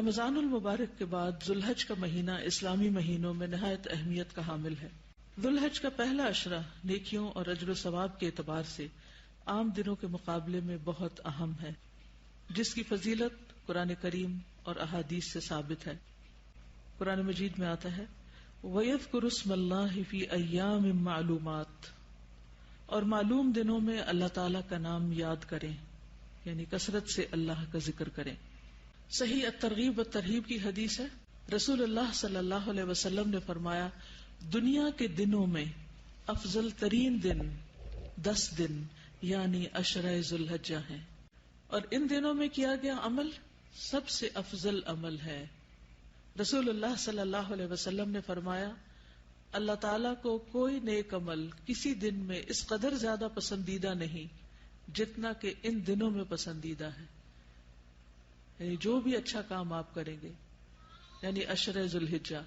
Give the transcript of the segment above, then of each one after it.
رمضان المبارک کے بعد ذوالحج کا مہینہ اسلامی مہینوں میں نہایت اہمیت کا حامل ہے۔ ذوالحج کا پہلا عشرہ نیکیوں اور اجر و ثواب کے اعتبار سے عام دنوں کے مقابلے میں بہت اہم ہے، جس کی فضیلت قرآن کریم اور احادیث سے ثابت ہے۔ قرآن مجید میں آتا ہے وَيَذْكُرُ اسْمَ اللَّهِ فِي أَيَّامٍ مَّعْلُومَاتٍ، اور معلوم دنوں میں اللہ تعالیٰ کا نام یاد کریں، یعنی کثرت سے اللہ کا ذکر کریں۔ صحیح الترغیب والترہیب کی حدیث ہے، رسول اللہ صلی اللہ علیہ وسلم نے فرمایا دنیا کے دنوں میں افضل ترین دن 10 دن یعنی عشرہ ذوالحجہ ہیں، اور ان دنوں میں کیا گیا عمل سب سے افضل عمل ہے۔ رسول اللہ صلی اللہ علیہ وسلم نے فرمایا اللہ تعالیٰ کو کوئی نیک عمل کسی دن میں اس قدر زیادہ پسندیدہ نہیں جتنا کہ ان دنوں میں پسندیدہ ہے، یعنی جو بھی اچھا کام آپ کریں گے، یعنی عشرہ ذوالحجہ۔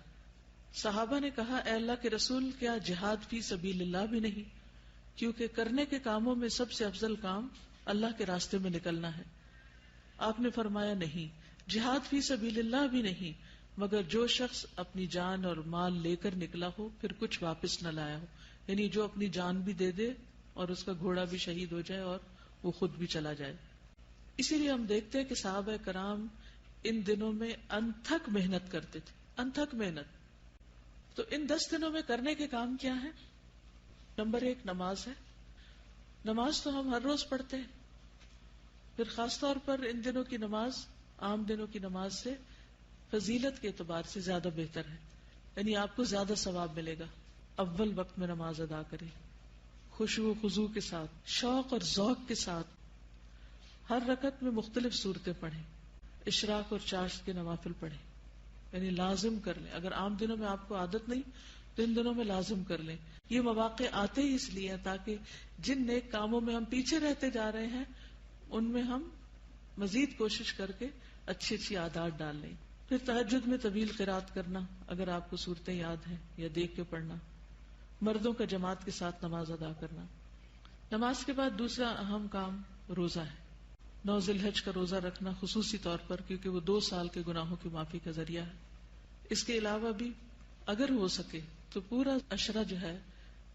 صحابہ نے کہا اے اللہ کے رسول، کیا جہاد فی سبیل اللہ بھی نہیں؟ کیونکہ کرنے کے کاموں میں سب سے افضل کام اللہ کے راستے میں نکلنا ہے۔ آپ نے فرمایا نہیں، جہاد فی سبیل اللہ بھی نہیں، مگر جو شخص اپنی جان اور مال لے کر نکلا ہو پھر کچھ واپس نہ لایا ہو، یعنی جو اپنی جان بھی دے دے اور اس کا گھوڑا بھی شہید ہو جائے اور وہ خود بھی چلا جائے۔ اسی لیے ہم دیکھتے ہیں کہ صحابہ کرام ان دنوں میں انتھک محنت کرتے تھے، انتھک محنت۔ تو ان 10 دنوں میں کرنے کے کام کیا ہیں؟ نمبر 1 نماز ہے۔ نماز تو ہم ہر روز پڑھتے ہیں، پھر خاص طور پر ان دنوں کی نماز عام دنوں کی نماز سے فضیلت کے اعتبار سے زیادہ بہتر ہے، یعنی آپ کو زیادہ ثواب ملے گا۔ اول وقت میں نماز ادا کریں، خشوع و خضوع کے ساتھ، شوق اور ذوق کے ساتھ، ہر رکعت میں مختلف صورتیں پڑھیں، اشراق اور چاشت کے نوافل پڑھیں، یعنی لازم کر لیں۔ اگر عام دنوں میں آپ کو عادت نہیں تو ان دنوں میں لازم کر لیں۔ یہ مواقع آتے ہی اس لیے ہیں تاکہ جن نیک کاموں میں ہم پیچھے رہتے جا رہے ہیں ان میں ہم مزید کوشش کر کے اچھی اچھی عادات ڈال لیں۔ پھر تہجد میں طویل قرات کرنا، اگر آپ کو صورتیں یاد ہیں، یا دیکھ کے پڑھنا۔ مردوں کا جماعت کے ساتھ نماز ادا کرنا۔ نماز کے بعد دوسرا اہم کام روزہ ہے۔ 9 ذوالحج کا روزہ رکھنا خصوصی طور پر، کیونکہ وہ 2 سال کے گناہوں کی معافی کا ذریعہ ہے۔ اس کے علاوہ بھی اگر ہو سکے تو پورا عشرہ جو ہے،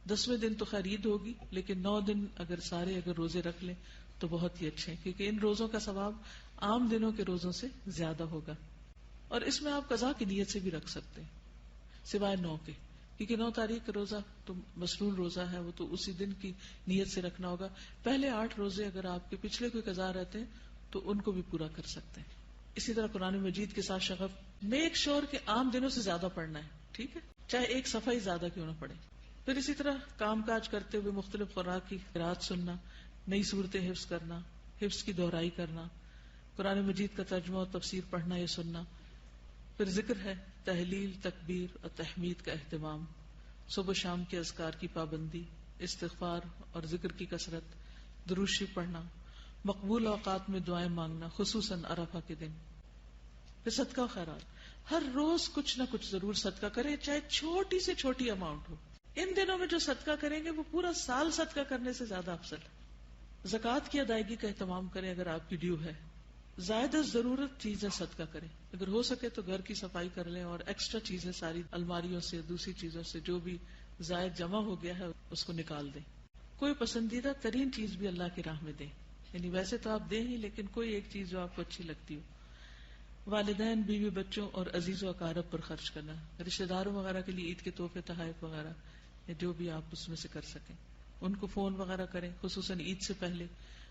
10ویں دن تو خیر عید ہوگی، لیکن 9 دن اگر روزے رکھ لیں تو بہت ہی اچھے ہیں، کیونکہ ان روزوں کا ثواب عام دنوں کے روزوں سے زیادہ ہوگا۔ اور اس میں آپ قضا کی نیت سے بھی رکھ سکتے ہیں، سوائے 9 کے، کیونکہ 9 تاریخ کا روزہ تو مسنون روزہ ہے، وہ تو اسی دن کی نیت سے رکھنا ہوگا۔ پہلے 8 روزے اگر آپ کے پچھلے کوئی قضا رہتے ہیں تو ان کو بھی پورا کر سکتے ہیں۔ اسی طرح قرآن مجید کے ساتھ شغف میں ایک شور کے عام دنوں سے زیادہ پڑھنا ہے، ٹھیک ہے، چاہے ایک صفحہ ہی زیادہ کیوں نہ پڑھے۔ پھر اسی طرح کام کاج کرتے ہوئے مختلف قراء کی قرات سننا، نئی صورتیں حفظ کرنا، حفظ کی دہرائی کرنا، قرآن مجید کا ترجمہ اور تفسیر پڑھنا یا سننا۔ پھر ذکر ہے، تحلیل، تکبیر اور تحمید کا اہتمام، صبح شام کے اذکار کی پابندی، استغفار اور ذکر کی کثرت، درود شریف پڑھنا، مقبول اوقات میں دعائیں مانگنا، خصوصاً عرفہ کے دن۔ پھر صدقہ و خیرات، ہر روز کچھ نہ کچھ ضرور صدقہ کریں، چاہے چھوٹی سے چھوٹی اماؤنٹ ہو۔ ان دنوں میں جو صدقہ کریں گے وہ پورا سال صدقہ کرنے سے زیادہ افضل ہے۔ زکوٰۃ کی ادائیگی کا اہتمام کریں اگر آپ کی ڈیو ہے۔ زائدہ ضرورت چیزیں صدقہ کریں، اگر ہو سکے تو گھر کی صفائی کر لیں اور ایکسٹرا چیزیں ساری الماریوں سے، دوسری چیزوں سے جو بھی زائد جمع ہو گیا ہے اس کو نکال دیں۔ کوئی پسندیدہ ترین چیز بھی اللہ کی راہ میں دیں، یعنی ویسے تو آپ دیں ہی، لیکن کوئی ایک چیز جو آپ کو اچھی لگتی ہو۔ والدین، بیوی بچوں اور عزیز و اقارب پر خرچ کرنا، رشتہ داروں وغیرہ کے لیے عید کے تحفے، تحائف وغیرہ، یا جو بھی آپ اس میں سے کر سکیں، ان کو فون وغیرہ کریں، خصوصاً عید سے پہلے۔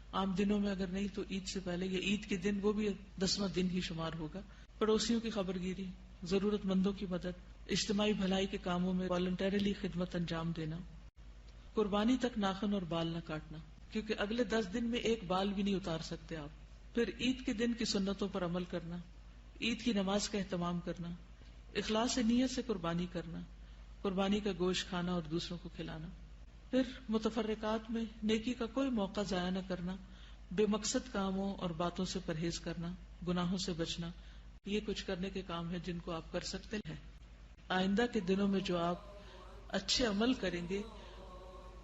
عام دنوں میں اگر نہیں تو عید سے پہلے یا عید کے دن، وہ بھی 10واں دن ہی شمار ہوگا۔ پڑوسیوں کی خبر گیری، ضرورت مندوں کی مدد، اجتماعی بھلائی کے کاموں میں والنٹریلی خدمت انجام دینا۔ قربانی تک ناخن اور بال نہ کاٹنا، کیونکہ اگلے 10 دن میں ایک بال بھی نہیں اتار سکتے آپ۔ پھر عید کے دن کی سنتوں پر عمل کرنا، عید کی نماز کا اہتمام کرنا، اخلاص نیت سے قربانی کرنا، قربانی کا گوشت کھانا اور دوسروں کو کھلانا۔ پھر متفرقات میں نیکی کا کوئی موقع ضائع نہ کرنا، بے مقصد کاموں اور باتوں سے پرہیز کرنا، گناہوں سے بچنا، یہ کچھ کرنے کے کام ہیں جن کو آپ کر سکتے ہیں۔ آئندہ کے دنوں میں جو آپ اچھے عمل کریں گے،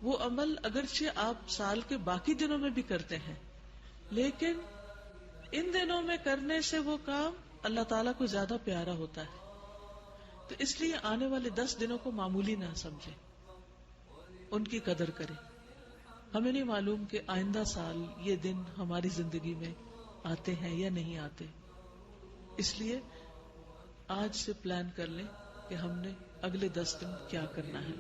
وہ عمل اگرچہ آپ سال کے باقی دنوں میں بھی کرتے ہیں، لیکن ان دنوں میں کرنے سے وہ کام اللہ تعالیٰ کو زیادہ پیارا ہوتا ہے. تو اس لیے آنے والے 10 دنوں کو معمولی نہ سمجھیں، ان کی قدر کریں. ہمیں نہیں معلوم کہ آئندہ سال یہ دن ہماری زندگی میں آتے ہیں یا نہیں آتے. اس لیے آج سے پلان کر لیں کہ ہم نے اگلے 10 دن کیا کرنا ہے.